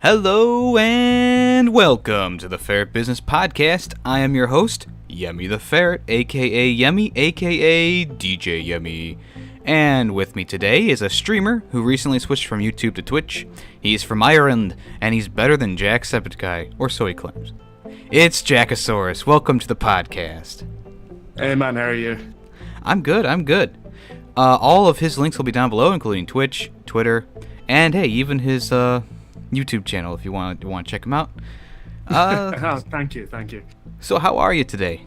Hello and welcome to the Ferret Business Podcast. I am your host, YemmytheFerret, aka Yemmy, aka DJ Yemmy. And with me today is a streamer who recently switched from YouTube to Twitch. He's from Ireland, and he's better than JackCepticEye, or so he claims. It's Jackasaurus. Welcome to the podcast. Hey man, how are you? I'm good. All of his links will be down below, including Twitch, Twitter, and hey, even his YouTube channel if you want to check him out. Thank you. So how are you today?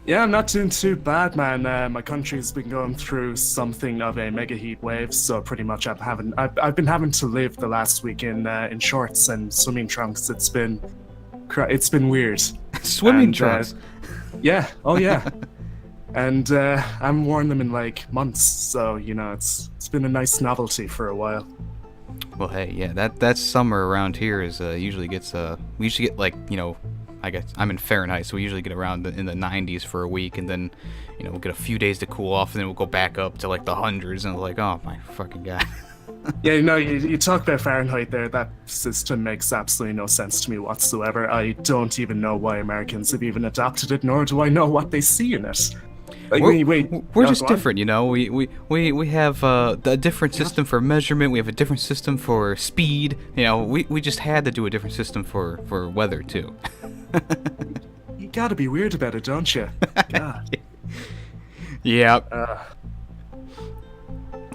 Yeah, I'm not doing too bad, man. My country's been going through something of a mega heat wave, so pretty much I've been having to live the last week in shorts and swimming trunks. It's been weird. Swimming trunks. Yeah. Oh yeah. And I haven't worn them in like months, so it's been a nice novelty for a while. Well, hey, yeah, that summer around here is usually gets we usually get like I guess I'm in Fahrenheit, so we usually get around in the 90s for a week, and then we'll get a few days to cool off, and then we'll go back up to like the hundreds, and like, oh my fucking god. Yeah, you talk about Fahrenheit there. That system makes absolutely no sense to me whatsoever. I don't even know why Americans have even adopted it, nor do I know what they see in it. Like, we're just different, We have a different system for measurement. We have a different system for speed. We just had to do a different system for weather too. You gotta be weird about it, don't you? God. Yeah.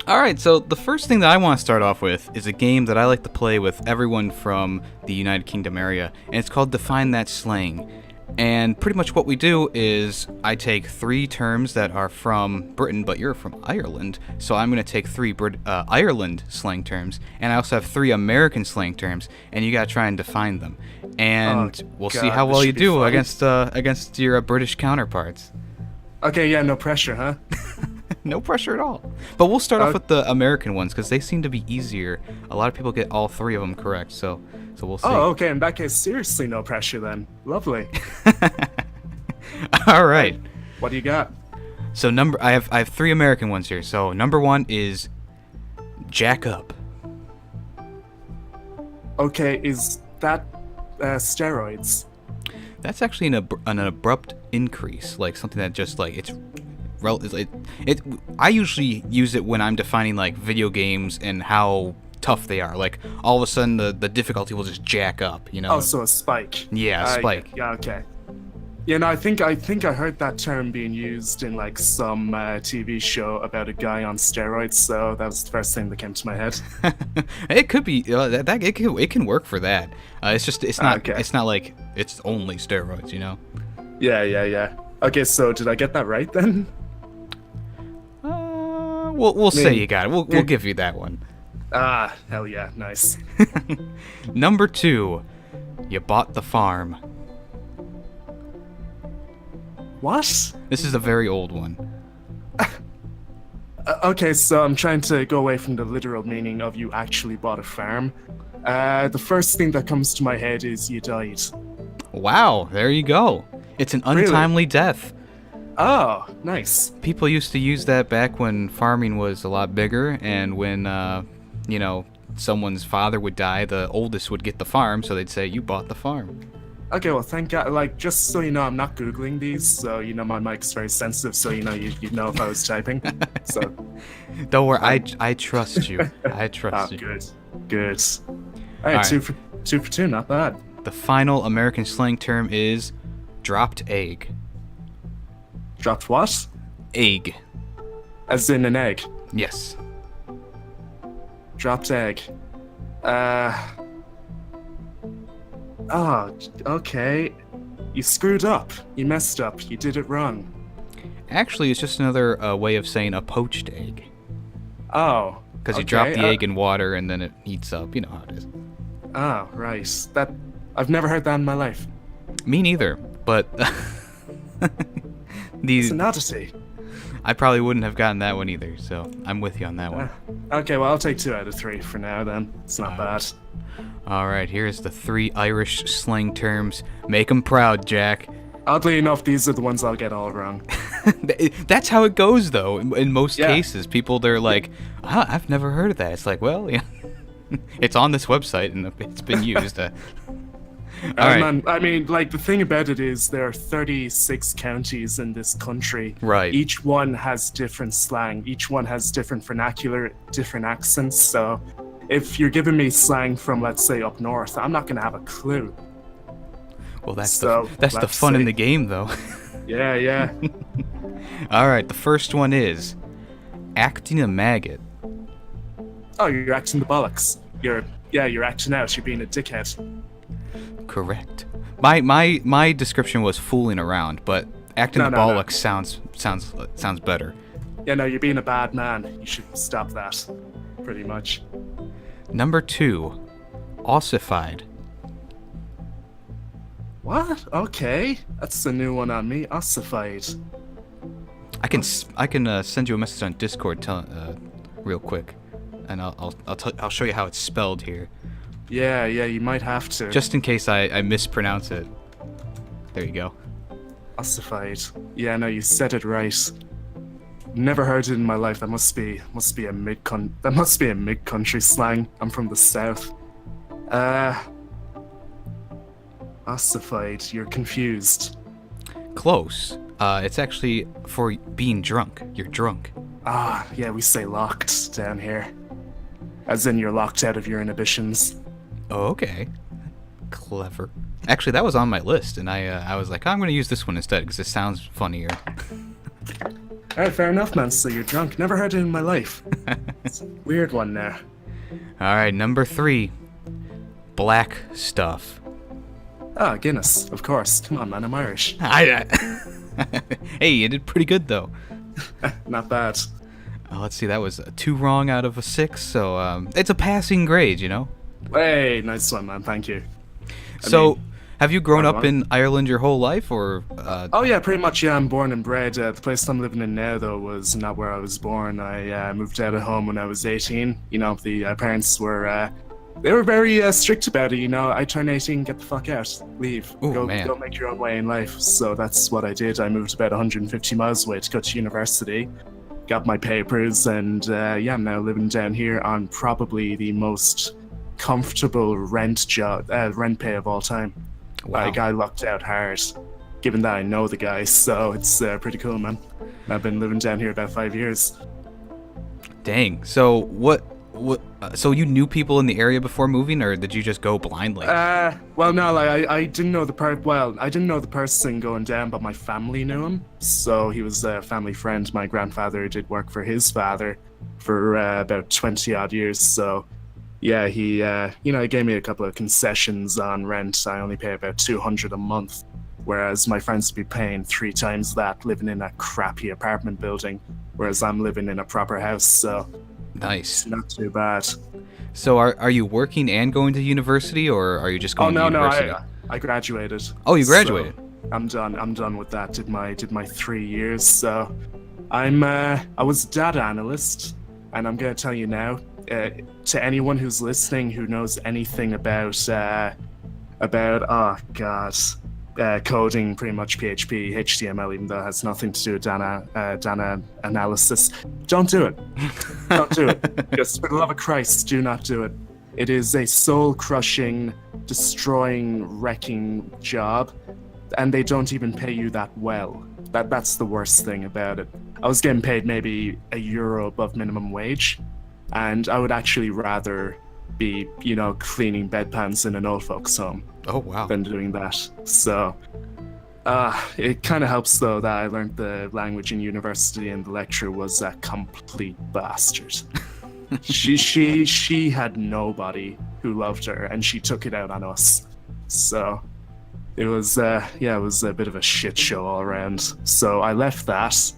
All right, so the first thing that I want to start off with is a game that I like to play with everyone from the United Kingdom area, and it's called Define That Slang. And pretty much what we do is I take three terms that are from Britain, but you're from Ireland, so I'm going to take three Ireland slang terms, and I also have three American slang terms, and you got to try and define them. And we'll see how well you do against your British counterparts. Okay, yeah, no pressure, huh? No pressure at all. But we'll start off with the American ones, because they seem to be easier. A lot of people get all three of them correct, so we'll see. Oh, okay, in that case, seriously no pressure then. Lovely. All right. What do you got? So I have three American ones here. So number one is jack up. Okay, is that steroids? That's actually an abrupt increase, like something that just like I usually use it when I'm defining like video games and how tough they are. Like all of a sudden the difficulty will just jack up, Oh, so a spike. Yeah, a spike. Yeah, okay. Yeah, no, I think I heard that term being used in like some TV show about a guy on steroids. So that was the first thing that came to my head. It could be it can work for that. It's not like it's only steroids, Yeah. Okay, so did I get that right then? We'll say you got it. We'll give you that one. Ah, hell yeah, nice. Number two, you bought the farm. What? This is a very old one. Okay, so I'm trying to go away from the literal meaning of you actually bought a farm. The first thing that comes to my head is you died. Wow, there you go. It's an untimely death. Oh, nice. People used to use that back when farming was a lot bigger, and when, someone's father would die, the oldest would get the farm, so they'd say, you bought the farm. Okay, well, thank God. Like, just so you know, I'm not Googling these, so, my mic's very sensitive, so, you'd know if I was typing. So. Don't worry, I trust you. I trust you. Good. All right, two for two, not bad. The final American slang term is dropped egg. Dropped what? Egg. As in an egg? Yes. Dropped egg. Oh, okay. You screwed up. You messed up. You did it wrong. Actually, it's just another way of saying a poached egg. Oh. Because you drop the egg in water and then it heats up. You know how it is. Oh, right. I've never heard that in my life. Me neither, but It's an oddity. I probably wouldn't have gotten that one either, so I'm with you on that one. Okay, well, I'll take 2 out of 3 for now then. It's not bad. Alright, here's the 3 Irish slang terms. Make 'em proud, Jack. Oddly enough, these are the ones I'll get all wrong. That's how it goes, though. In most cases, people, they're like, I've never heard of that. It's like, well, yeah. It's on this website and it's been used. All right. Man, I mean, like, the thing about it is there are 36 counties in this country. Right. Each one has different slang. Each one has different vernacular, different accents. So if you're giving me slang from, let's say, up north, I'm not going to have a clue. Well, that's So, the let's fun in see. the game, though. Yeah. All right, the first one is acting a maggot. Oh, you're acting the bollocks. You're acting out. You're being a dickhead. Correct. My description was fooling around, but acting the bollocks sounds better. Yeah, no, you're being a bad man. You should stop that. Pretty much. Number 2, ossified. What? Okay, that's a new one on me. Ossified. I can send you a message on Discord real quick, and I'll show you how it's spelled here. Yeah, you might have to. Just in case I mispronounce it. There you go. Ossified. Yeah, no, you said it right. Never heard it in my life. That must be a mid-country slang. I'm from the south. Ossified. You're confused. Close. It's actually for being drunk. You're drunk. Ah, yeah, we say locked down here. As in you're locked out of your inhibitions. Oh, okay. Clever. Actually, that was on my list, and I was like, I'm going to use this one instead because it sounds funnier. Alright, fair enough, man. So you're drunk. Never heard it in my life. It's a weird one now. All right, number 3, black stuff. Ah, Guinness, of course. Come on, man, I'm Irish. Hey, you did pretty good though. Not bad. Let's see, that was 2 wrong out of a 6, so it's a passing grade, you know. Hey, nice one, man. Thank you. So, have you grown up on. in Ireland your whole life, or? Oh yeah, pretty much. Yeah, I'm born and bred. The place I'm living in now, though, was not where I was born. I moved out of home when I was 18. You know, the parents were they were very strict about it. You know, I turn 18, get the fuck out, leave, Ooh, go make your own way in life. So that's what I did. I moved about 150 miles away to go to university, got my papers, and I'm now living down here on probably the most comfortable rent pay of all time. Wow. Like, I lucked out hard, given that I know the guy, so it's pretty cool, man. I've been living down here about 5 years. Dang. So what? So you knew people in the area before moving, or did you just go blindly? Well, no, like I didn't know I didn't know the person going down, but my family knew him. So he was a family friend. My grandfather did work for his father for about 20 odd years. So yeah, he he gave me a couple of concessions on rent. I only pay about $200 a month, whereas my friends would be paying 3 times that, living in a crappy apartment building, whereas I'm living in a proper house. So Nice. it's not too bad. So are you working and going to university, or are you just going to university? I graduated. Oh, you graduated. So I'm done with that. Did my 3 years. So I was a data analyst, and I'm gonna tell you now, to anyone who's listening who knows anything about coding, pretty much PHP, HTML, even though it has nothing to do with data analysis, don't do it. Don't do it. Just for the love of Christ, do not do it. It is a soul-crushing, destroying, wrecking job, and they don't even pay you that well. That's the worst thing about it. I was getting paid maybe €1 above minimum wage, and I would actually rather be, cleaning bedpans in an old folks' home. Oh, wow. Than doing that. So it kind of helps, though, that I learned the language in university, and the lecturer was a complete bastard. She had nobody who loved her, and she took it out on us. So it was a bit of a shit show all around. So I left that,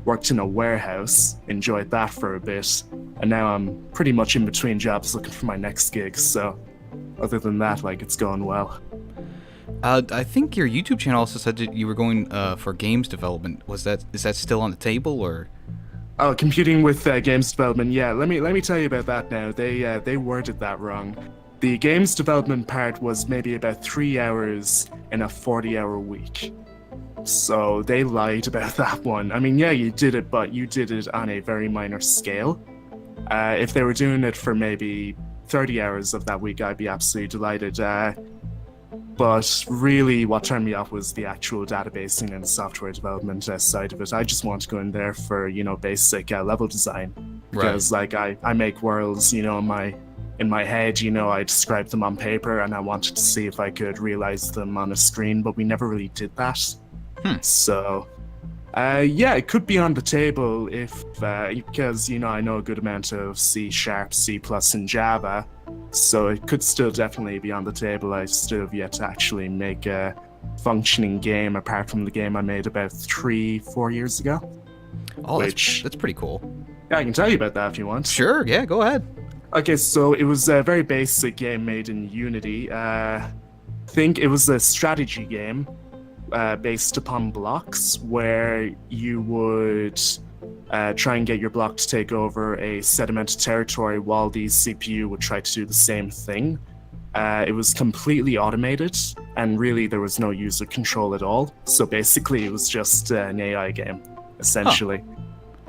worked in a warehouse, enjoyed that for a bit, and now I'm pretty much in between jobs looking for my next gig. So other than that, it's going well. I think your YouTube channel also said that you were going for games development. Is that still on the table, or? Oh, computing with games development. Yeah, let me tell you about that now. They worded that wrong. The games development part was maybe about 3 hours in a 40-hour week. So they lied about that one. I mean, yeah, you did it, but you did it on a very minor scale. If they were doing it for maybe 30 hours of that week, I'd be absolutely delighted. But really, what turned me off was the actual databasing and software development side of it. I just want to go in there for, basic level design. Because, I make worlds, in my head, I described them on paper, and I wanted to see if I could realize them on a screen, but we never really did that. So, it could be on the table because, I know a good amount of C#, C++, and Java. So it could still definitely be on the table. I still have yet to actually make a functioning game apart from the game I made about 3-4 years ago. Oh, that's pretty cool. Yeah, I can tell you about that if you want. Sure, yeah, go ahead. Okay, so it was a very basic game made in Unity. I think it was a strategy game based upon blocks where you would try and get your block to take over a sedimented territory while the CPU would try to do the same thing. It was completely automated, and really there was no user control at all. So basically it was just an AI game, essentially.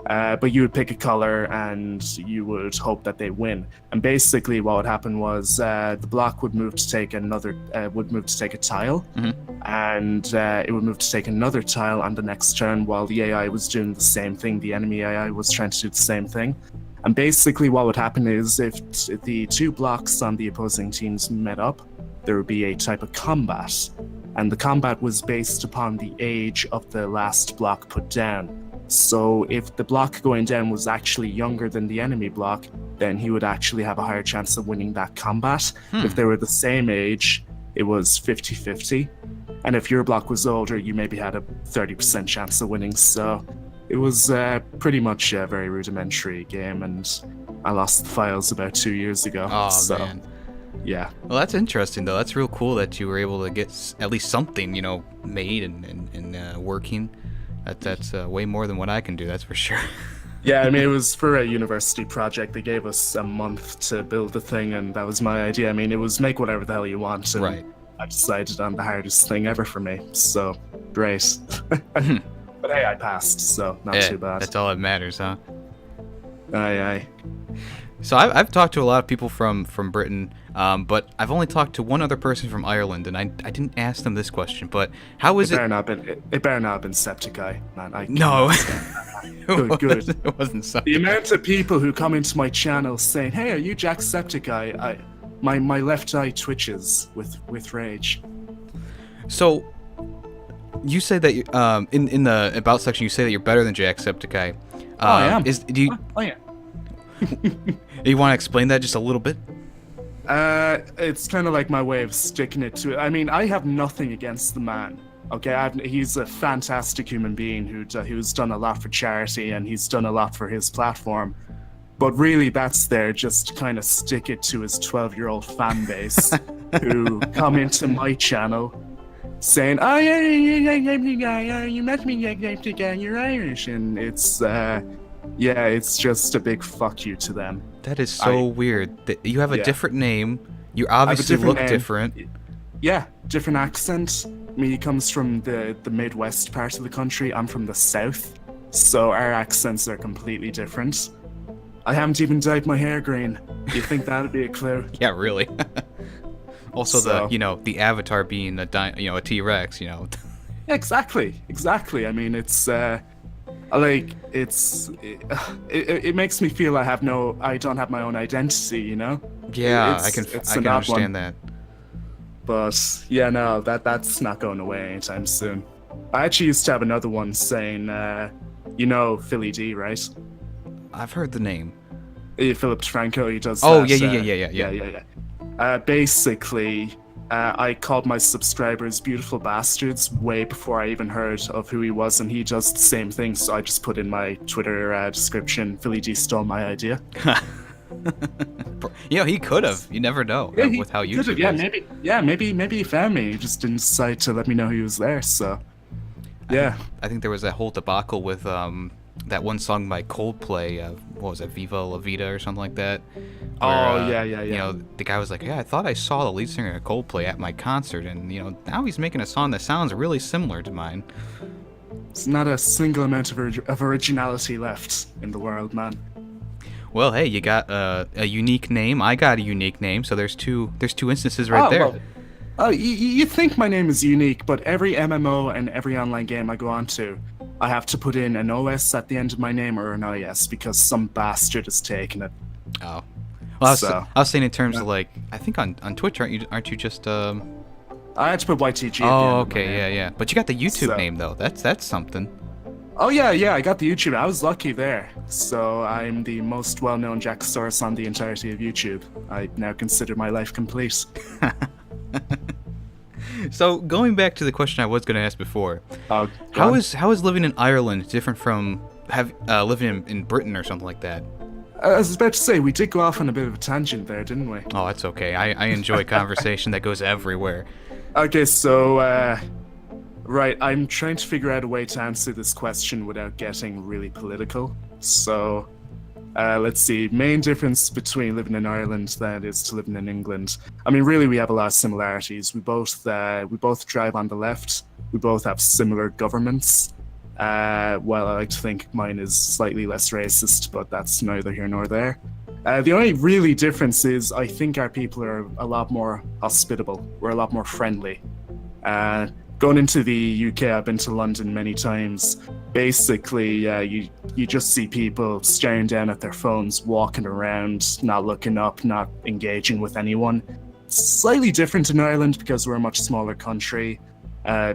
But you would pick a color and you would hope that they win. And basically what would happen was the block would move to take a tile, and it would move to take another tile on the next turn while the AI was doing the same thing. The enemy AI was trying to do the same thing. And basically what would happen is if the two blocks on the opposing teams met up, there would be a type of combat. And the combat was based upon the age of the last block put down. So if the block going down was actually younger than the enemy block, then he would actually have a higher chance of winning that combat. If they were the same age, it was 50-50. And if your block was older, you maybe had a 30% chance of winning. So it was pretty much a very rudimentary game, and I lost the files about 2 years ago. Oh, man. Yeah. Well, that's interesting, though. That's real cool that you were able to get at least something, made and working. That's way more than what I can do, that's for sure. Yeah, I mean, it was for a university project. They gave us a month to build the thing, and that was my idea. I mean, it was make whatever the hell you want, and right. I decided on the hardest thing ever for me, so great. But hey, I passed, so not too bad. That's all that matters, huh? Aye. So I've talked to a lot of people from Britain, but I've only talked to one other person from Ireland, and I didn't ask them this question, but how is it? It better not have been CepticEye, man. No. Good. It wasn't so. The amount of people who come into my channel saying, "Hey, are you JackCepticEye?" My left eye twitches with rage. So you say that in the about section you say that you're better than JackCepticEye. I am. Oh yeah. You want to explain that just a little bit? It's kind of like my way of sticking it to it. I mean, I have nothing against the man. Okay, he's a fantastic human being who's done a lot for charity, and he's done a lot for his platform. But really, that's there just to kind of stick it to his 12-year-old fan base who come into my channel saying, "Oh yeah, you met me, you're Irish," and it's it's just a big fuck you to them. That is so weird. You have a different name. You obviously look different. Yeah, different accent. I mean, he comes from the Midwest part of the country. I'm from the South, so our accents are completely different. I haven't even dyed my hair green. Do you think that'd be a clue? Yeah, really. Also, the avatar being a T-Rex. Exactly. I mean, it's it makes me feel I don't have my own identity, Yeah, I can understand that. But yeah, no, that's not going away anytime soon. I actually used to have another one saying, Philly D, right? I've heard the name. Philip DeFranco, he does. Oh, that, yeah. Basically, I called my subscribers beautiful bastards way before I even heard of who he was, and he does the same thing. So I just put in my Twitter description, Philly D stole my idea. He could have. You never know with how YouTube is. Maybe he found me. He just didn't decide to let me know he was there. So, yeah. I think there was that whole debacle with that one song by Coldplay. What was it, Viva La Vida or something like that? Where, yeah. The guy was like, "Yeah, I thought I saw the lead singer of Coldplay at my concert, and now he's making a song that sounds really similar to mine." It's not a single amount of originality left in the world, man. Well, hey, you got a unique name. I got a unique name, so there's two instances right there. Well, you think my name is unique, but every MMO and every online game I go on to, I have to put in an OS at the end of my name or an IS because some bastard has taken it. Oh. Well, I was saying in terms of like, I think on Twitch, aren't you just I had to put YTG at the end Oh, of my name. okay, yeah. But you got the YouTube name though. That's something. Oh yeah, I got the YouTube. I was lucky there. So I'm the most well-known Jackasaurus on the entirety of YouTube. I now consider my life complete. So going back to the question I was going to ask before, how is living in Ireland different from living in Britain or something like that? I was about to say, we did go off on a bit of a tangent there, didn't we? Oh, that's okay. I enjoy conversation that goes everywhere. Okay, so right, I'm trying to figure out a way to answer this question without getting really political. So let's see. Main difference between living in Ireland that is to living in England. I mean, really, we have a lot of similarities. We both drive on the left. We both have similar governments. Well, I like to think mine is slightly less racist, but that's neither here nor there. The only really difference is I think our people are a lot more hospitable. We're a lot more friendly. Going into the UK, I've been to London many times. Basically, you just see people staring down at their phones, walking around, not looking up, not engaging with anyone. It's slightly different in Ireland because we're a much smaller country,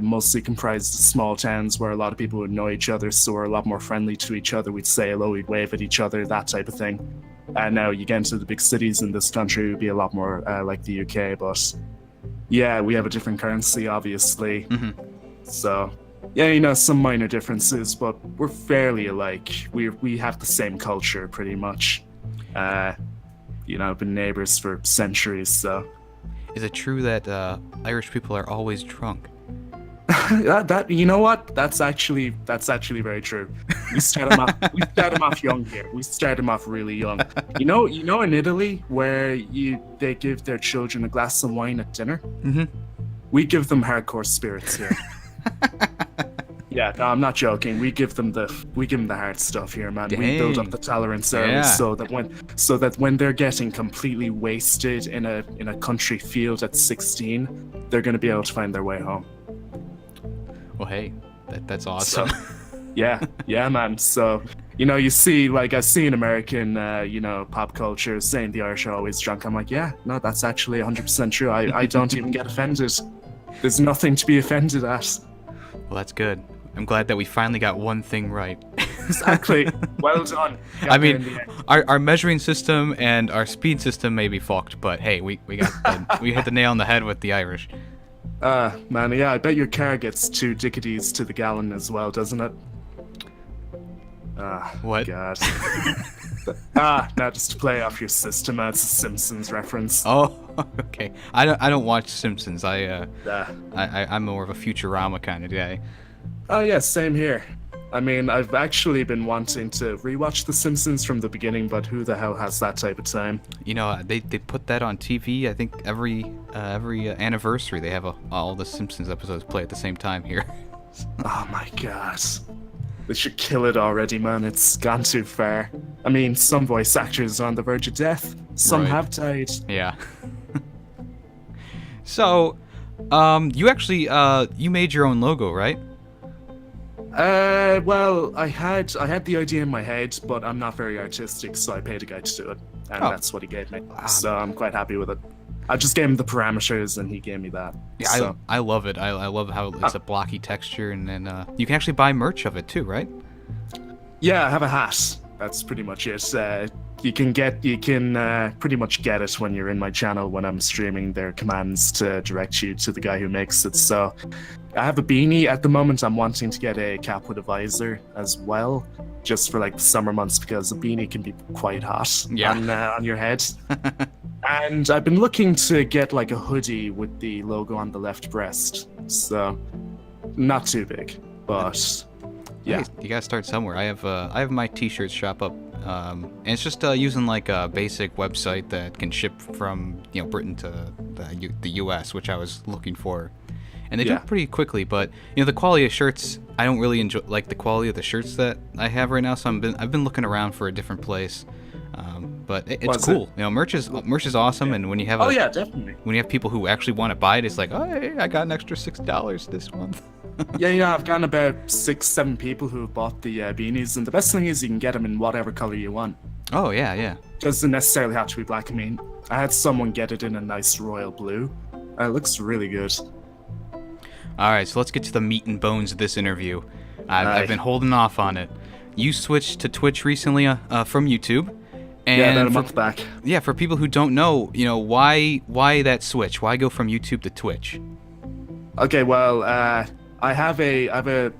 mostly comprised of small towns where a lot of people would know each other, so we're a lot more friendly to each other. We'd say hello, we'd wave at each other, that type of thing. Now you get into the big cities in this country, it would be a lot more like the UK, but yeah, we have a different currency, obviously. Mm-hmm. So, yeah, some minor differences, but we're fairly alike. We have the same culture, pretty much. Been neighbors for centuries, so. Is it true that Irish people are always drunk? that you know what? That's actually very true. We start them off young here. We start them off really young. You know, in Italy where they give their children a glass of wine at dinner. Mm-hmm. We give them hardcore spirits here. Yeah, no, I'm not joking. We give them the hard stuff here, man. Dang. We build up the tolerance early so that when they're getting completely wasted in a country field at 16, they're going to be able to find their way home. Well, hey, that's awesome. So, yeah, man. So, you see, like, I see in American, pop culture saying the Irish are always drunk. I'm like, yeah, no, that's actually 100% true. I don't even get offended. There's nothing to be offended at. Well, that's good. I'm glad that we finally got one thing right. Exactly. Well done. I mean, our measuring system and our speed system may be fucked, but hey, we hit the nail on the head with the Irish. Man, yeah, I bet your car gets 2 dickities to the gallon as well, doesn't it? What? God. Now just to play off your system, it's a Simpsons reference. Oh, okay. I don't watch Simpsons. I'm more of a Futurama kind of guy. Oh yeah, same here. I mean, I've actually been wanting to rewatch The Simpsons from the beginning, but who the hell has that type of time? They put that on TV. I think every anniversary they have all the Simpsons episodes play at the same time here. Oh my god. They should kill it already, man. It's gone too far. I mean, some voice actors are on the verge of death. Some have died. Yeah. So, you actually you made your own logo, right? Well, I had the idea in my head, but I'm not very artistic, so I paid a guy to do it, and that's what he gave me. So I'm quite happy with it. I just gave him the parameters, and he gave me that. Yeah, so. I love it. I love how it's a blocky texture, and then you can actually buy merch of it too, right? Yeah, I have a hat. That's pretty much it. You can pretty much get it when you're in my channel when I'm streaming. There are commands to direct you to the guy who makes it. So I have a beanie at the moment. I'm wanting to get a cap with a visor as well, just for like the summer months because a beanie can be quite hot on your head. And I've been looking to get like a hoodie with the logo on the left breast. So not too big, but yeah. You gotta start somewhere. I have my t-shirt shop up, and it's just using like a basic website that can ship from Britain to the US, which I was looking for. and they do it pretty quickly. But the quality of shirts, I don't really enjoy like the quality of the shirts that I have right now. So I've been looking around for a different place. But it's cool. Merch is awesome, and when you have definitely. When you have people who actually want to buy it, it's like, oh, hey, I got an extra $6 this month. I've gotten about 6-7 people who have bought the beanies, and the best thing is you can get them in whatever color you want. Oh yeah. Doesn't necessarily have to be black. I mean, I had someone get it in a nice royal blue. It looks really good. All right, so let's get to the meat and bones of this interview. I've been holding off on it. You switched to Twitch recently from YouTube. And about a month back. Yeah, for people who don't know, why that switch? Why go from YouTube to Twitch? Okay, well, I have a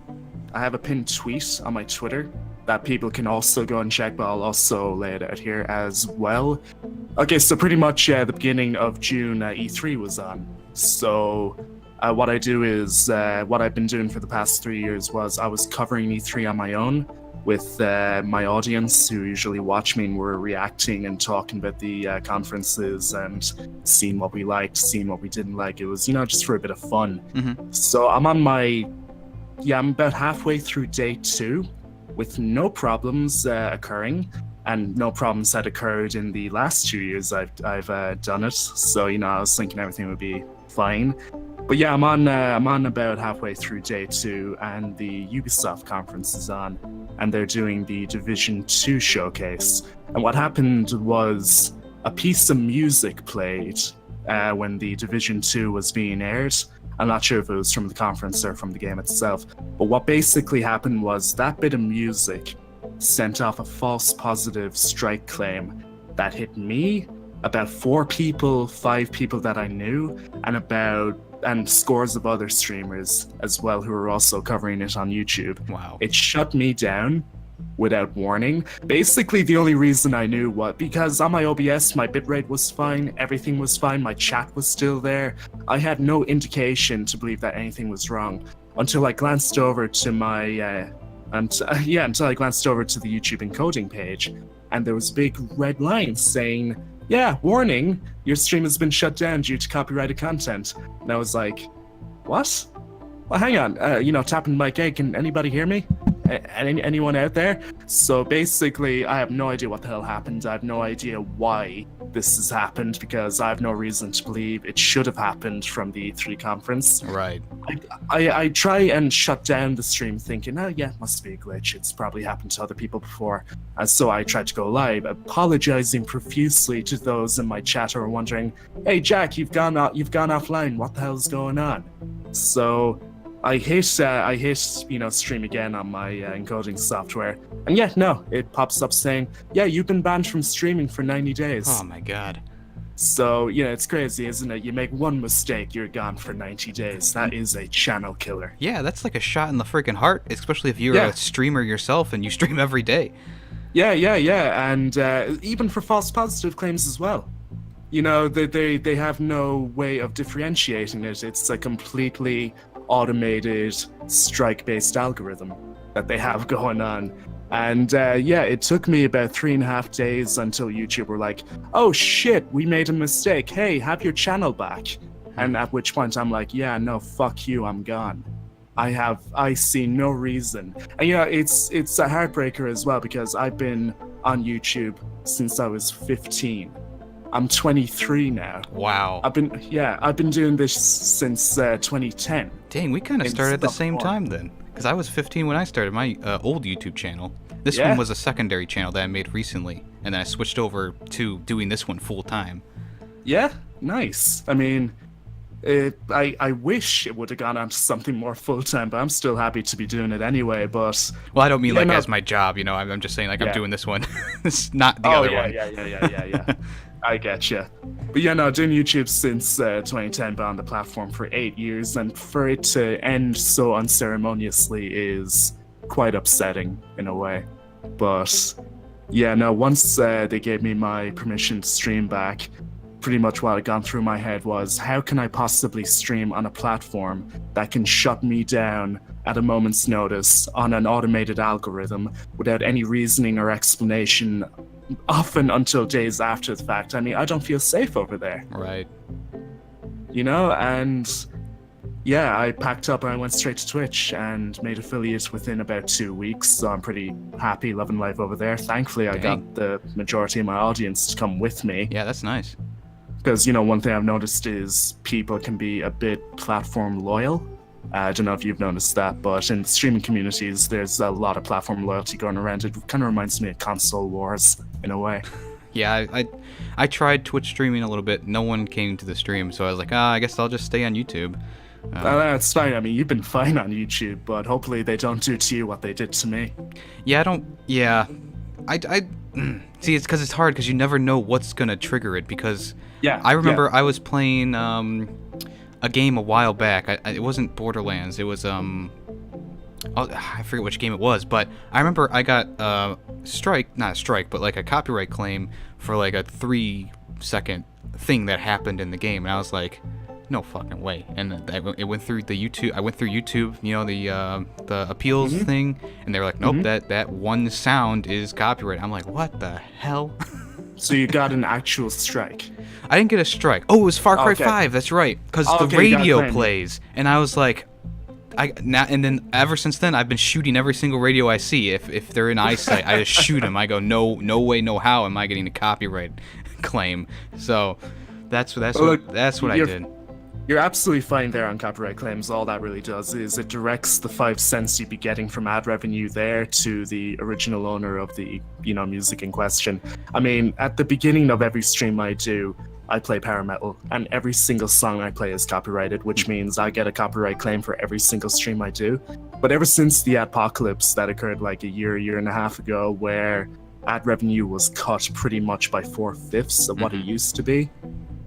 pinned tweet on my Twitter that people can also go and check, but I'll also lay it out here as well. Okay, so pretty much the beginning of June, E3 was on. So what I do is, what I've been doing for the past 3 years was I was covering E3 on my own, with my audience who usually watch me, and we're reacting and talking about the conferences and seeing what we liked, seeing what we didn't like. It was, just for a bit of fun. Mm-hmm. So I'm I'm about halfway through day 2 with no problems occurring, and no problems had occurred in the last 2 years I've done it. So, I was thinking everything would be fine. But yeah, I'm on about halfway through day 2, and the Ubisoft conference is on, and they're doing the Division 2 showcase. And what happened was a piece of music played when the Division 2 was being aired. I'm not sure if it was from the conference or from the game itself, but what basically happened was that bit of music sent off a false positive strike claim that hit me, about 4 people, 5 people that I knew, and scores of other streamers as well who were also covering it on YouTube. Wow. It shut me down without warning. Basically, the only reason I knew was because on my OBS, my bitrate was fine, everything was fine, my chat was still there. I had no indication to believe that anything was wrong until I glanced over to until I glanced over to the YouTube encoding page, and there was a big red line saying, warning, your stream has been shut down due to copyrighted content. And I was like, what? Well, hang on, tapping my mic, can anybody hear me? Anyone out there? So basically, I have no idea what the hell happened. I have no idea why this has happened, because I have no reason to believe it should have happened from the E3 conference. Right. I try and shut down the stream thinking, must be a glitch. It's probably happened to other people before. So I tried to go live, apologizing profusely to those in my chat who are wondering, hey, Jack, you've gone offline. What the hell's going on? So I hit stream again on my encoding software, and it pops up saying, you've been banned from streaming for 90 days. Oh my god. So, it's crazy, isn't it? You make one mistake, you're gone for 90 days. That is a channel killer. Yeah, that's like a shot in the freaking heart, especially if you're a streamer yourself and you stream every day. Yeah, and even for false positive claims as well. They have no way of differentiating it. It's a completely automated strike-based algorithm that they have going on. And it took me about 3.5 days until YouTube were like, oh shit, we made a mistake. Hey, have your channel back. And at which point I'm like, no, fuck you, I'm gone. I see no reason. And it's a heartbreaker as well, because I've been on YouTube since I was 15. I'm 23 now. Wow. I've been doing this since 2010. Dang, we kind of started at the same time then. Because I was 15 when I started my old YouTube channel. This one was a secondary channel that I made recently, and then I switched over to doing this one full time. Yeah, nice. I mean, I wish it would have gone on to something more full time, but I'm still happy to be doing it anyway. But I don't mean as my job, I'm just saying I'm doing this one. It's not the other one. Yeah. I get you. But doing YouTube since 2010, but on the platform for 8 years, and for it to end so unceremoniously is quite upsetting in a way. But once they gave me my permission to stream back, pretty much what had gone through my head was, how can I possibly stream on a platform that can shut me down at a moment's notice on an automated algorithm without any reasoning or explanation, often until days after the fact? I mean, I don't feel safe over there. Right. And Yeah, I packed up and I went straight to Twitch and made affiliate within about 2 weeks. So I'm pretty happy, loving life over there. Thankfully, I got the majority of my audience to come with me. Yeah, that's nice. Because, one thing I've noticed is people can be a bit platform loyal. I don't know if you've noticed that, but in streaming communities, there's a lot of platform loyalty going around. It kind of reminds me of console wars in a way. Yeah, I tried Twitch streaming a little bit. No one came to the stream, so I was like, I guess I'll just stay on YouTube. That's fine. I mean, you've been fine on YouTube, but hopefully they don't do to you what they did to me. Yeah, I see, it's because it's hard because you never know what's gonna trigger it. Because I remember I was playing a game a while back. It wasn't Borderlands. It was I forget which game it was, but I remember I got not a strike, but like a copyright claim for like a 3-second thing that happened in the game, and I was like, no fucking way. And it went through the YouTube. I went through YouTube, the appeals thing, and they were like, nope, that one sound is copyright. I'm like, what the hell? So you got an actual strike? I didn't get a strike. Oh, it was Far Cry 5. That's right, because the radio plays, and I was like, and then ever since then, I've been shooting every single radio I see. If they're in eyesight, I just shoot them. I go, no way, no how am I getting a copyright claim? So that's what I did. You're absolutely fine there on copyright claims. All that really does is it directs the 5 cents you'd be getting from ad revenue there to the original owner of the music in question. I mean, at the beginning of every stream I do, I play power metal, and every single song I play is copyrighted, which means I get a copyright claim for every single stream I do. But ever since the apocalypse that occurred like a year and a half ago, where ad revenue was cut pretty much by 4/5 of what it used to be,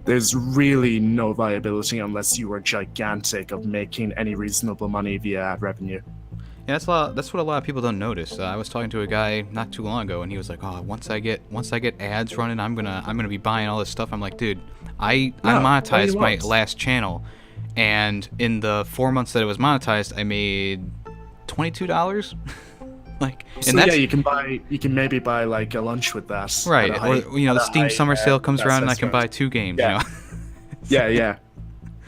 there's really no viability unless you are gigantic of making any reasonable money via ad revenue. Yeah, that's what a lot of people don't notice. I was talking to a guy not too long ago, and he was like, "Oh, once I get ads running, I'm gonna be buying all this stuff." I'm like, dude, I monetized my last channel, and in the 4 months that it was monetized, I made $22. You can maybe buy like a lunch with that. Right, or the Steam Summer Sale comes around, and I can buy 2 games. Yeah. Yeah.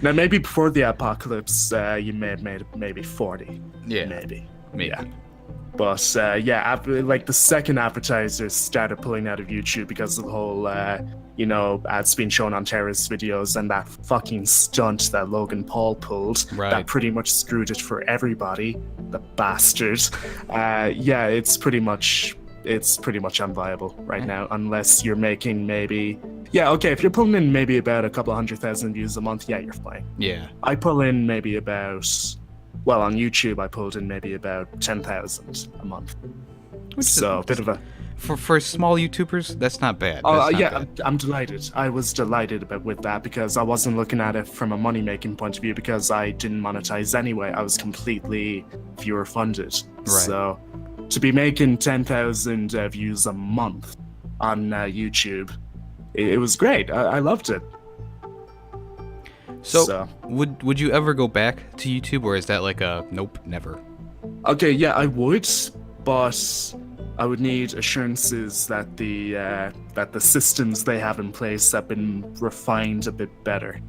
Now, maybe before the apocalypse, you may have made maybe 40. Yeah. Maybe. Yeah. But, like the second advertisers started pulling out of YouTube because of the whole, ads being shown on terrorist videos and that fucking stunt that Logan Paul pulled that pretty much screwed it for everybody. The bastard. It's pretty much unviable right now unless you're making maybe... Yeah, okay, if you're pulling in maybe about a couple 100,000 views a month, yeah, you're fine. Yeah. I pull in maybe about... Well, on YouTube, I pulled in maybe about 10,000 a month. So, a bit of a... For small YouTubers, that's not bad. I'm delighted. I was delighted with that because I wasn't looking at it from a money-making point of view because I didn't monetize anyway. I was completely viewer-funded. Right. So, to be making 10,000 views a month on YouTube, it was great. I loved it. So, would you ever go back to YouTube, or is that like a nope, never? Okay, yeah, I would, but I would need assurances that the systems they have in place have been refined a bit better.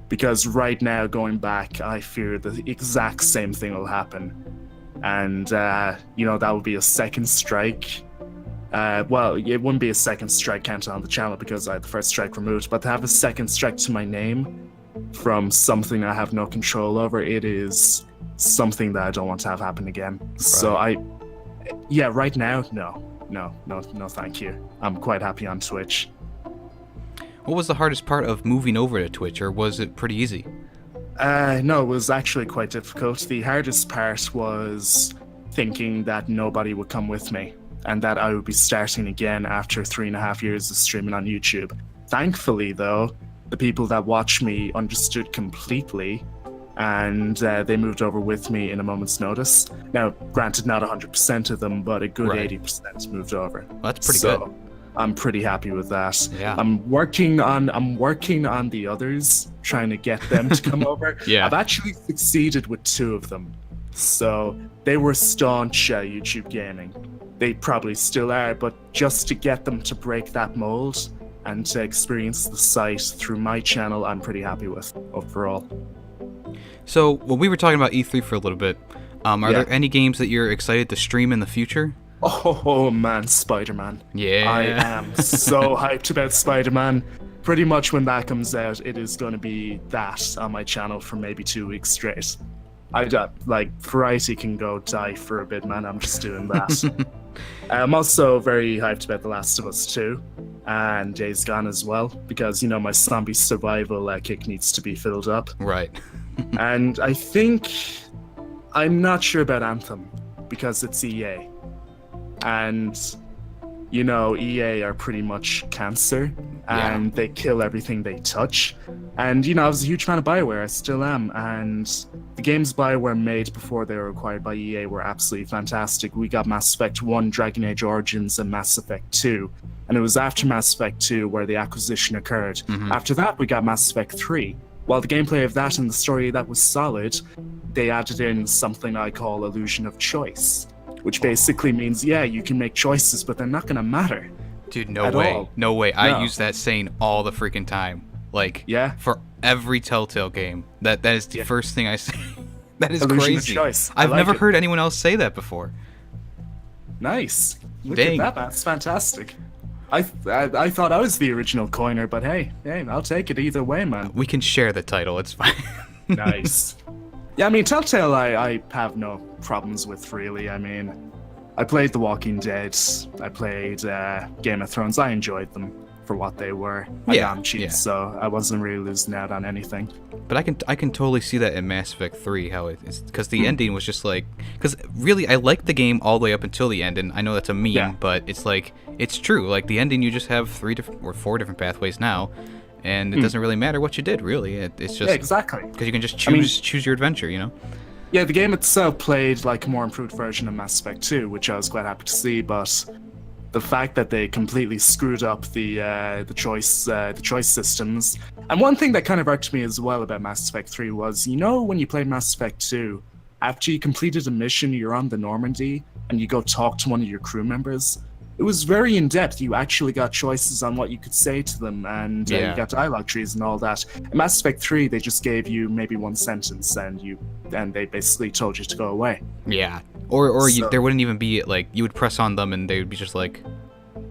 Because right now, going back, I fear the exact same thing will happen. And, that would be a second strike. Well, it wouldn't be a second strike counted on the channel because I had the first strike removed, but to have a second strike to my name from something I have no control over, it is something that I don't want to have happen again. Right. So right now, no, thank you. I'm quite happy on Twitch. What was the hardest part of moving over to Twitch, or was it pretty easy? No, it was actually quite difficult. The hardest part was thinking that nobody would come with me and that I would be starting again after 3.5 years of streaming on YouTube. Thankfully, though, the people that watch me understood completely and they moved over with me in a moment's notice. Now, granted, not 100% of them, but a good 80% moved over. Well, that's pretty good. I'm pretty happy with that. Yeah. I'm working on the others, trying to get them to come over. Yeah. I've actually succeeded with 2 of them. So they were staunch YouTube gaming. They probably still are, but just to get them to break that mold and to experience the site through my channel, I'm pretty happy with overall. So, well, we were talking about E3 for a little bit. Are Yeah. there any games that you're excited to stream in the future? Oh man, Spider-Man. Yeah. I am so hyped about Spider-Man. Pretty much when that comes out, it is going to be that on my channel for maybe 2 weeks straight. Variety can go die for a bit, man. I'm just doing that. I'm also very hyped about The Last of Us 2 and Days Gone as well, because, my zombie survival kick needs to be filled up. Right. And I'm not sure about Anthem, because it's EA. And, EA are pretty much cancer, and they kill everything they touch. And, I was a huge fan of BioWare, I still am, and the games BioWare made before they were acquired by EA were absolutely fantastic. We got Mass Effect 1, Dragon Age Origins, and Mass Effect 2. And it was after Mass Effect 2 where the acquisition occurred. Mm-hmm. After that, we got Mass Effect 3. While the gameplay of that and the story that was solid, they added in something I call illusion of choice, which basically means, you can make choices, but they're not going to matter. Dude, no At way. all. No way. I No. use that saying all the freaking time. Yeah. For every Telltale game. That is the first thing I say. That is Illusion crazy. of choice. I've I like never it. heard anyone else say that before. Nice. Look Dang. at that, that's fantastic. I thought I was the original coiner, but hey, I'll take it either way, man. We can share the title. It's fine. Nice. Yeah, I mean, Telltale I have no problems with, really. I mean, I played The Walking Dead, I played Game of Thrones, I enjoyed them for what they were. I got them cheap, so I wasn't really losing out on anything. But I can totally see that in Mass Effect 3, how it is, because the ending was just like, because really I liked the game all the way up until the end, and I know that's a meme, but it's like, it's true. Like the ending, you just have 4 different pathways now, and it doesn't really matter what you did, really. It's just exactly, because you can just choose your adventure, Yeah, the game itself played like a more improved version of Mass Effect 2, which I was quite happy to see, but the fact that they completely screwed up the choice systems. And one thing that kind of irked me as well about Mass Effect 3 was, when you played Mass Effect 2, after you completed a mission, you're on the Normandy, and you go talk to one of your crew members. It was very in-depth. You actually got choices on what you could say to them, and you got dialogue trees and all that. In Mass Effect 3, they just gave you maybe one sentence, and they basically told you to go away. Yeah. Or there wouldn't even be, like, you would press on them, and they would be just like,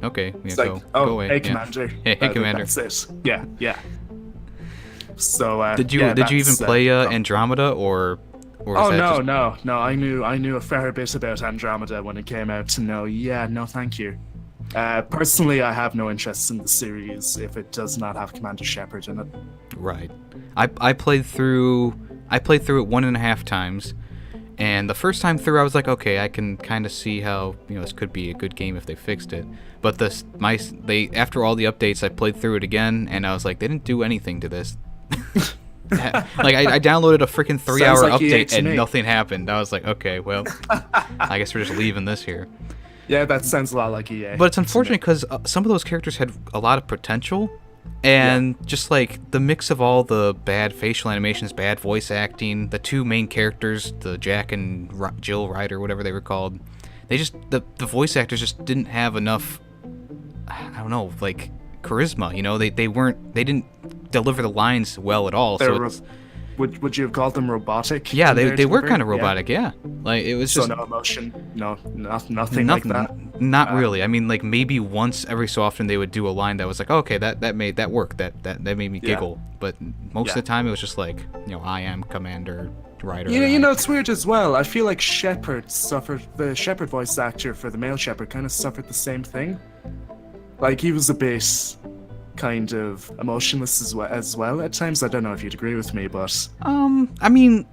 okay, go away. Hey, Commander. Hey, Commander. That's it. Yeah. So, did you even play Andromeda, or Oh no! I knew a fair bit about Andromeda when it came out. No, thank you. Personally, I have no interest in the series if it does not have Commander Shepard in it. Right. I played through it 1.5 times, and the first time through I was like, okay, I can kind of see how this could be a good game if they fixed it. But after all the updates, I played through it again, and I was like, they didn't do anything to this. Like I downloaded a freaking 3-hour update and nothing happened. I was like, okay, well, I guess we're just leaving this here. Yeah, that sounds a lot like EA. But it's unfortunate because some of those characters had a lot of potential, and just like the mix of all the bad facial animations, bad voice acting, the two main characters, the Jack and Jill Ryder, whatever they were called, they just the voice actors just didn't have enough. I don't know, like charisma. They didn't deliver the lines well at all. Would you have called them robotic? Yeah, they were kind of robotic. Yeah, like it was just no emotion, nothing like that. Not really. I mean, like maybe once every so often they would do a line that was like, okay, that made that work. That made me giggle. But most of the time it was just like, I am Commander Ryder. It's weird as well. I feel like the Shepard voice actor for the male Shepard kind of suffered the same thing. Like he was a bit kind of emotionless as well at times. I don't know if you'd agree with me, but I mean,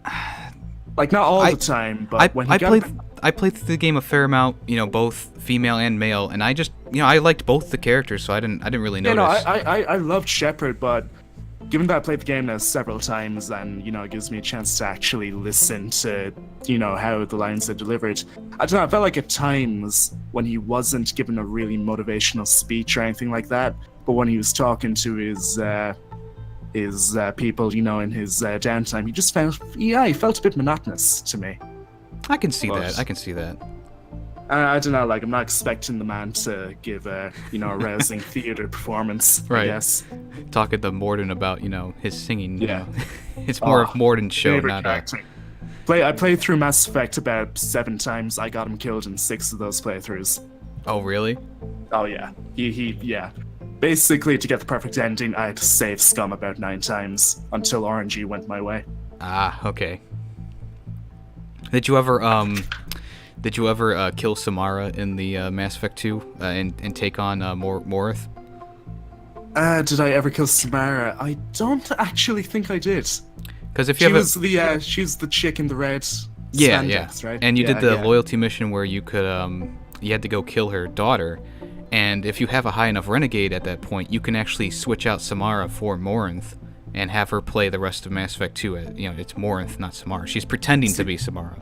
like not all the time, but when I played through the game a fair amount, both female and male, and I just I liked both the characters, so I didn't really notice. I loved Shepard, but given that I played the game now several times, and it gives me a chance to actually listen to how the lines are delivered. I don't know, I felt like at times when he wasn't given a really motivational speech or anything like that, but when he was talking to his people, in his downtime, he just felt a bit monotonous to me. I can see that. I don't know, like I'm not expecting the man to give a rousing theater performance. Right. I guess. Talking to Morden about his singing. Yeah. It's more of Morden's show, favorite not character. I played through Mass Effect about 7 times. I got him killed in 6 of those playthroughs. Oh, really? Oh yeah, yeah. Basically, to get the perfect ending, I had to save Scum about 9 times until RNG went my way. Ah, okay. Did you ever kill Samara in the Mass Effect 2 and take on Morith? Did I ever kill Samara? I don't actually think I did. Because if you she's the chick in the red. Yeah, spandex, right? And you did the loyalty mission where you could you had to go kill her daughter, and if you have a high enough renegade at that point, you can actually switch out Samara for Morinth and have her play the rest of Mass Effect 2. It's Morinth, not Samara. She's pretending to be Samara.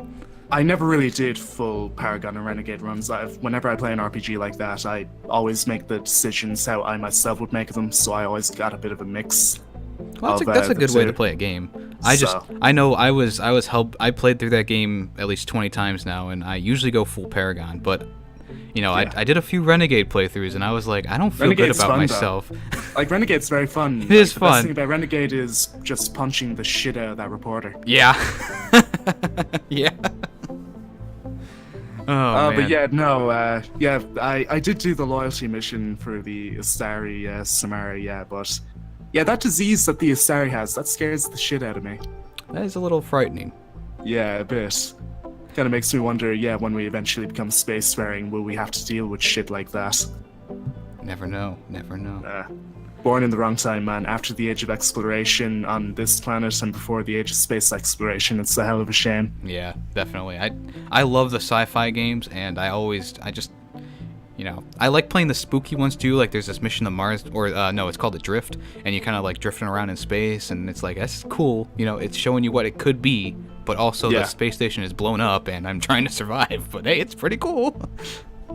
I never really did full Paragon and Renegade runs. Whenever I play an RPG like that, I always make the decisions how I myself would make them, so I always got a bit of a mix. Well, that's a good way to play a game. I played through that game at least 20 times now, and I usually go full Paragon, but I did a few Renegade playthroughs, and I was like, I don't feel good about myself. Like, Renegade's very fun. It is fun. The best thing about Renegade is just punching the shit out of that reporter. Yeah. Yeah. Oh, man. But yeah, no, I did do the loyalty mission for the Astari Samara, but yeah, that disease that the Astari has, that scares the shit out of me. That is a little frightening. Yeah, a bit. Kind of makes me wonder, when we eventually become spacefaring, will we have to deal with shit like that? Never know. Born in the wrong time, man. After the age of exploration on this planet and before the age of space exploration, it's a hell of a shame. Yeah, definitely. I love the sci-fi games, and I like playing the spooky ones too. Like there's this mission to Mars, or no, it's called Adrift, and you kind of like drifting around in space, and it's like, that's cool. It's showing you what it could be, but also the space station is blown up, and I'm trying to survive. But hey, it's pretty cool.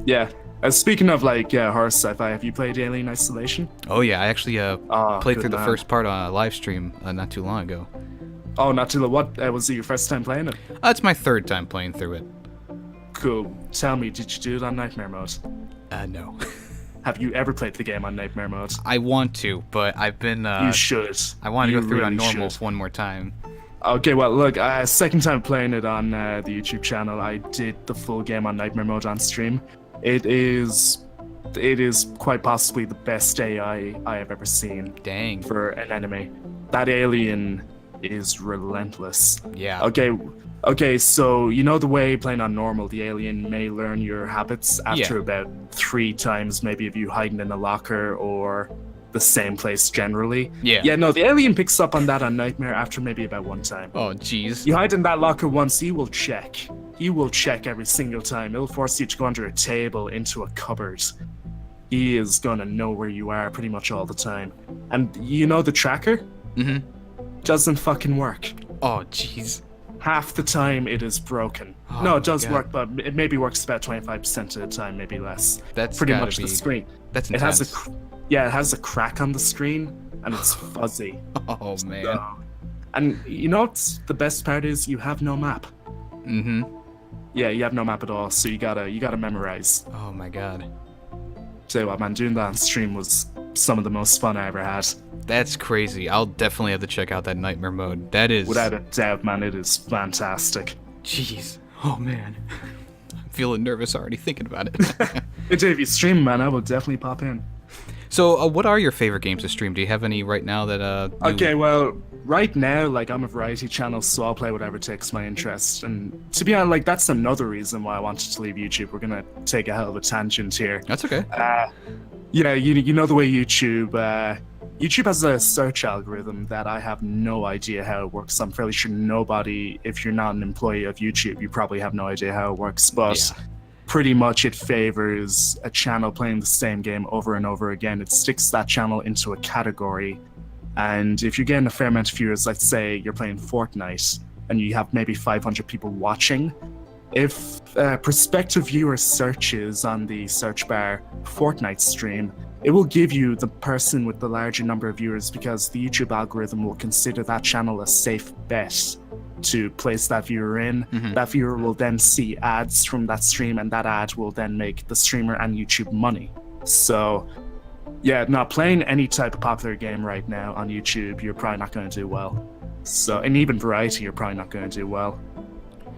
Yeah. Speaking of horror sci-fi, have you played Alien Isolation? Oh yeah, I actually played through the first part on a live stream not too long ago. Oh, not too long. What was it your first time playing it? It's my third time playing through it. Cool. Tell me, did you do it on Nightmare mode? No. Have you ever played the game on Nightmare mode? I want to, but I've been. You should. I want to go through it on normal one more time. Okay, well, look, second time playing it on the YouTube channel, I did the full game on Nightmare mode on stream. It is quite possibly the best AI I have ever seen. Dang. For an enemy. That alien is relentless. Yeah. Okay, so the way playing on normal, the alien may learn your habits after about 3 times, maybe if you hiding in a locker or the same place generally. Yeah. Yeah, no, the alien picks up on that on Nightmare after maybe about 1 time. Oh, jeez. You hide in that locker once, he will check. He will check every single time. It'll force you to go under a table, into a cupboard. He is gonna know where you are pretty much all the time. And the tracker? Mm-hmm. Doesn't fucking work. Oh, jeez. Half the time it is broken. Oh, no, it does work, but it maybe works about 25% of the time, maybe less. That's pretty much the screen. That's intense. It has a crack on the screen, and it's fuzzy. Oh, man. And what's the best part is you have no map. Mm-hmm. Yeah, you have no map at all, so you gotta memorize. Oh my god. Tell you what, man, doing that on stream was some of the most fun I ever had. That's crazy. I'll definitely have to check out that Nightmare mode. That is... Without a doubt, man, it is fantastic. Jeez. Oh, man. I'm feeling nervous already thinking about it. If you stream, man, I will definitely pop in. So, what are your favorite games to stream? Do you have any right now that, Okay, well, right now, I'm a variety channel, so I'll play whatever takes my interest. And to be honest, that's another reason why I wanted to leave YouTube. We're gonna take a hell of a tangent here. That's okay. Yeah, you know the way YouTube has a search algorithm that I have no idea how it works. I'm fairly sure nobody, if you're not an employee of YouTube, you probably have no idea how it works. But pretty much it favors a channel playing the same game over and over again. It sticks that channel into a category. And if you're getting a fair amount of viewers, let's say you're playing Fortnite and you have maybe 500 people watching, if a prospective viewer searches on the search bar Fortnite stream, it will give you the person with the larger number of viewers because the YouTube algorithm will consider that channel a safe bet to place that viewer in. Mm-hmm. That viewer will then see ads from that stream, and that ad will then make the streamer and YouTube money. So, yeah, not playing any type of popular game right now on YouTube, you're probably not going to do well. So, and even variety, you're probably not going to do well.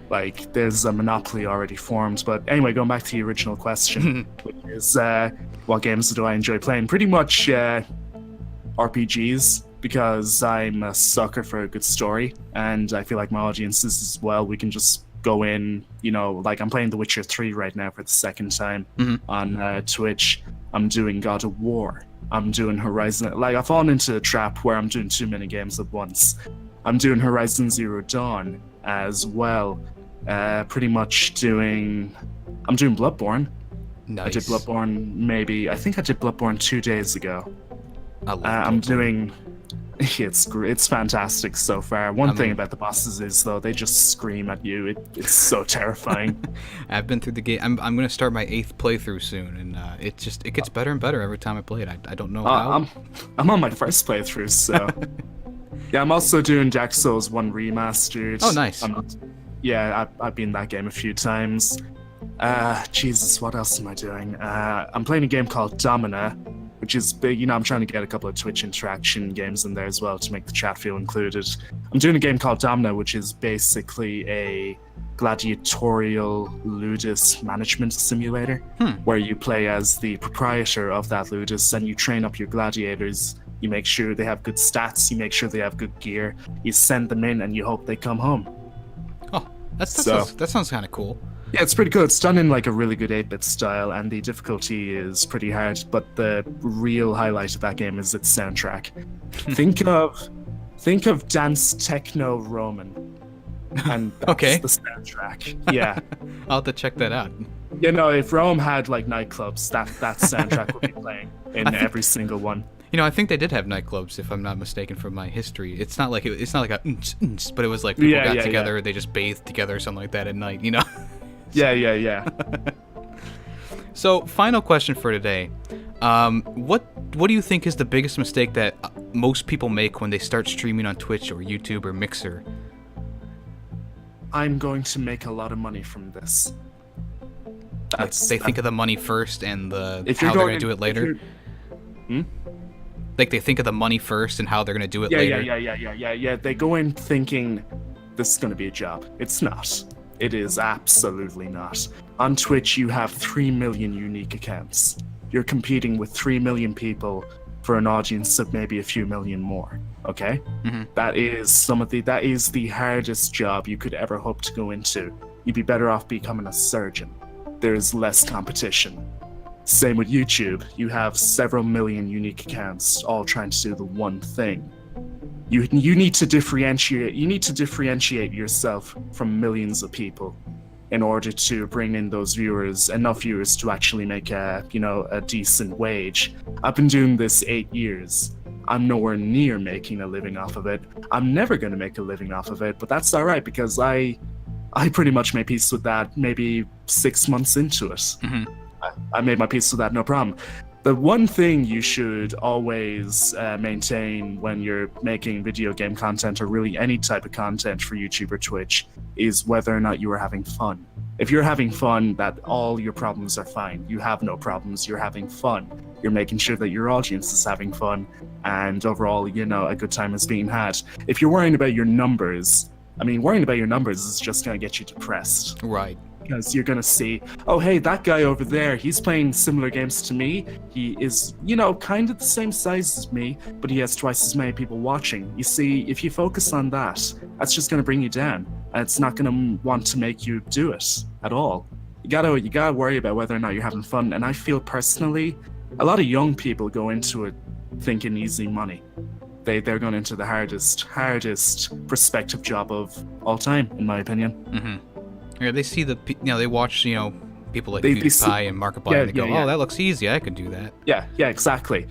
Like, there's a monopoly already formed. But anyway, going back to the original question, which is what games do I enjoy playing? Pretty much RPGs, because I'm a sucker for a good story, and I feel like my audiences as well. We can just go in, like I'm playing The Witcher 3 right now for the second time on Twitch. I'm doing God of War. I'm doing Horizon. Like, I've fallen into a trap where I'm doing too many games at once. I'm doing Horizon Zero Dawn as well. I'm doing Bloodborne. Nice. I did Bloodborne I think I did Bloodborne 2 days ago. I love I'm Bloodborne. doing... It's fantastic so far. One thing about the bosses is, though, they just scream at you. It's so terrifying. I've been through the game. I'm going to start my 8th playthrough soon, and it gets better and better every time I play it. I don't know how. I'm on my first playthrough, so... Yeah, I'm also doing Jackasaurus 1 Remastered. Oh, nice. I've been in that game a few times. Jesus, what else am I doing? I'm playing a game called Domina, which is big. I'm trying to get a couple of Twitch interaction games in there as well to make the chat feel included. I'm doing a game called Domina, which is basically a gladiatorial ludus management simulator, where you play as the proprietor of that ludus and you train up your gladiators. You make sure they have good stats, you make sure they have good gear, you send them in and you hope they come home. Oh, that sounds kind of cool. Yeah, it's pretty cool. It's done in like a really good 8-bit style, and the difficulty is pretty hard, but the real highlight of that game is its soundtrack. Think of dance techno Roman. And that's the soundtrack. Yeah. I'll have to check that out. If Rome had like nightclubs, that soundtrack would be playing in every single one. I think they did have nightclubs, if I'm not mistaken, from my history. It's not like a but it was like people got together, they just bathed together or something like that at night, Yeah. So, final question for today. What do you think is the biggest mistake that most people make when they start streaming on Twitch or YouTube or Mixer? I'm going to make a lot of money from this. They think of the money first and how they're going to do it later? Like, they think of the money first and how they're going to do it later? Yeah. They go in thinking this is going to be a job. It's not. It is absolutely not. On Twitch, you have 3 million unique accounts. You're competing with 3 million people for an audience of maybe a few million more. Okay? Mm-hmm. That is the hardest job you could ever hope to go into. You'd be better off becoming a surgeon. There's less competition. Same with YouTube. You have several million unique accounts all trying to do the one thing. You need to differentiate. You need to differentiate yourself from millions of people in order to bring in those viewers, enough viewers to actually make a decent wage. I've been doing this 8 years. I'm nowhere near making a living off of it. I'm never going to make a living off of it, but that's all right because I pretty much made peace with that maybe 6 months into it. Mm-hmm. I made my peace with that, no problem. The one thing you should always maintain when you're making video game content or really any type of content for YouTube or Twitch is whether or not you are having fun. If you're having fun, that all your problems are fine. You have no problems, you're having fun. You're making sure that your audience is having fun and overall, a good time is being had. If you're worrying about your numbers, worrying about your numbers is just going to get you depressed. Right. Because you're going to see, oh, hey, that guy over there, he's playing similar games to me. He is, kind of the same size as me, but he has twice as many people watching. You see, if you focus on that, that's just going to bring you down. And it's not going to want to make you do it at all. You gotta worry about whether or not you're having fun. And I feel personally, a lot of young people go into it thinking easy money. They're going into the hardest prospective job of all time, in my opinion. Mm-hmm. Yeah, they see they watch, people like PewDiePie and Markiplier, and they go, oh, that looks easy, I could do that. Yeah, exactly.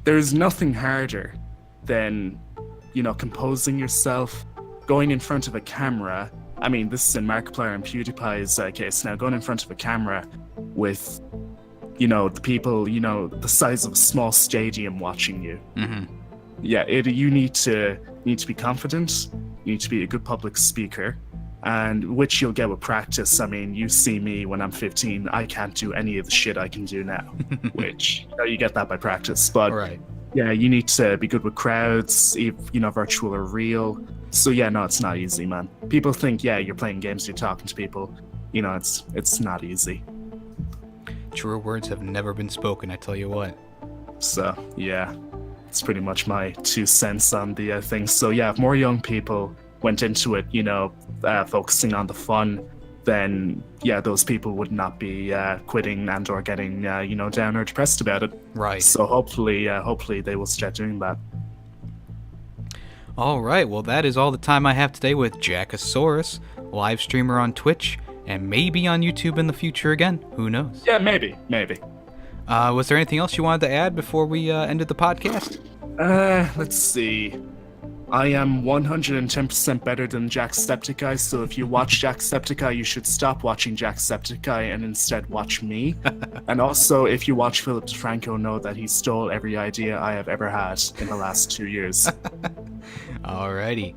There's nothing harder than, composing yourself, going in front of a camera. This is in Markiplier and PewDiePie's case now, going in front of a camera with, the people, the size of a small stadium watching you. Mm-hmm. Yeah, you need to be confident, you need to be a good public speaker, and which you'll get with practice. You see me when I'm 15, I can't do any of the shit I can do now, which you get that by practice. But right. Yeah, you need to be good with crowds, virtual or real. So yeah, no, it's not easy, man. People think, yeah, you're playing games, you're talking to people. It's not easy. Truer words have never been spoken, I tell you what. So yeah, it's pretty much my 2 cents on the thing. So yeah, if more young people went into it, focusing on the fun, then yeah, those people would not be quitting and or getting down or depressed about it. Right. So hopefully they will start doing that. All right, well, that is all the time I have today with Jackasaurus, live streamer on Twitch, and maybe on YouTube in the future again. Who knows? Yeah, maybe. Was there anything else you wanted to add before we ended the podcast? Let's see. I am 110% better than JackCepticEye, so if you watch JackCepticEye, you should stop watching JackCepticEye and instead watch me. And also, if you watch Philip DeFranco, know that he stole every idea I have ever had in the last 2 years. Alrighty.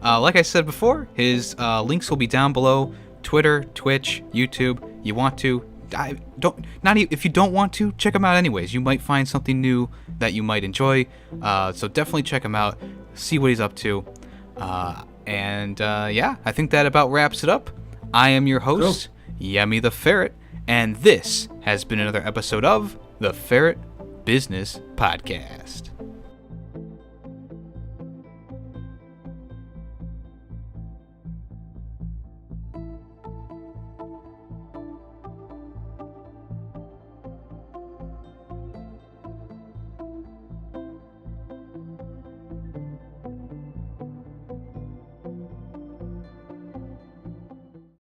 Like I said before, his links will be down below. Twitter, Twitch, YouTube. You want to? If you don't want to, check him out anyways. You might find something new that you might enjoy. So definitely check him out. See what he's up to. Yeah, I think that about wraps it up. I am your host, YemmytheFerret, and this has been another episode of the Ferret Business Podcast.